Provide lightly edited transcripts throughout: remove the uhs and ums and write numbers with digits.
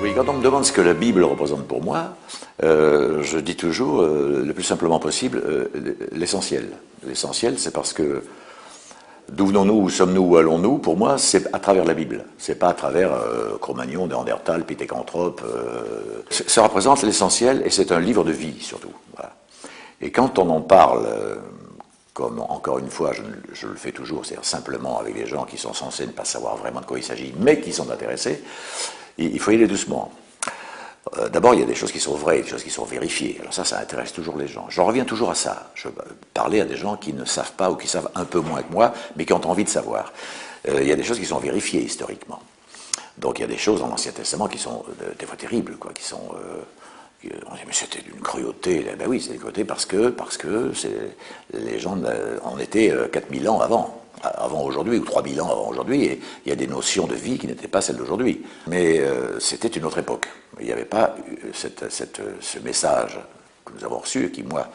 Oui, quand on me demande ce que la Bible représente pour moi, je dis toujours, le plus simplement possible, l'essentiel. L'essentiel, c'est parce que d'où venons-nous, où sommes-nous, où allons-nous, pour moi, c'est à travers la Bible. C'est pas à travers Cro-Magnon, Néandertal, Pithecanthrope. Ça représente l'essentiel et c'est un livre de vie, surtout. Voilà. Et quand on en parle, comme encore une fois, je le fais toujours, c'est-à-dire simplement avec des gens qui sont censés ne pas savoir vraiment de quoi il s'agit, mais qui sont intéressés, il faut y aller doucement. D'abord, il y a des choses qui sont vraies, des choses qui sont vérifiées. Alors ça intéresse toujours les gens. J'en reviens toujours à ça. Je parlais à des gens qui ne savent pas ou qui savent un peu moins que moi, mais qui ont envie de savoir. Il y a des choses qui sont vérifiées historiquement. Donc il y a des choses dans l'Ancien Testament qui sont des fois terribles, quoi, qui sont... on dit, mais c'était d'une cruauté. Ben oui, c'est une cruauté parce que les gens en étaient 4000 ans avant aujourd'hui, ou 3000 ans avant aujourd'hui, et il y a des notions de vie qui n'étaient pas celles d'aujourd'hui. Mais c'était une autre époque. Il n'y avait pas ce message que nous avons reçu, et qui, moi,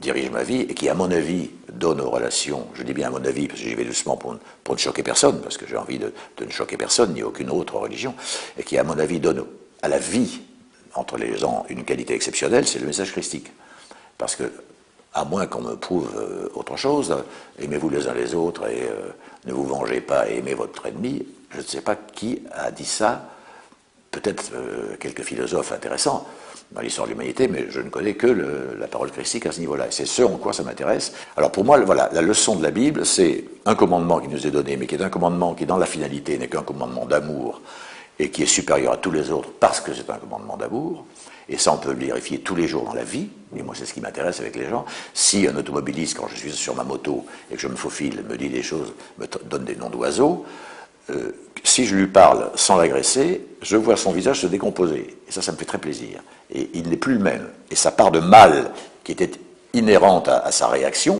dirige ma vie, et qui, à mon avis, donne aux relations, je dis bien à mon avis, parce que j'y vais doucement pour ne choquer personne, parce que j'ai envie de ne choquer personne, ni aucune autre religion, et qui, à mon avis, donne à la vie entre les gens une qualité exceptionnelle, c'est le message christique. Parce que, à moins qu'on me prouve autre chose, aimez-vous les uns les autres et ne vous vengez pas et aimez votre ennemi, je ne sais pas qui a dit ça, peut-être quelques philosophes intéressants dans l'histoire de l'humanité, mais je ne connais que la parole christique à ce niveau-là. Et c'est ce en quoi ça m'intéresse. Alors pour moi, voilà, la leçon de la Bible, c'est un commandement qui nous est donné, mais qui est un commandement qui, dans la finalité, n'est qu'un commandement d'amour, et qui est supérieur à tous les autres parce que c'est un commandement d'amour, et ça on peut le vérifier tous les jours dans la vie, et moi c'est ce qui m'intéresse avec les gens. Si un automobiliste, quand je suis sur ma moto et que je me faufile, me dit des choses, me donne des noms d'oiseaux, si je lui parle sans l'agresser, je vois son visage se décomposer, et ça me fait très plaisir, et il n'est plus le même, et ça part de mal qui était inhérente à sa réaction,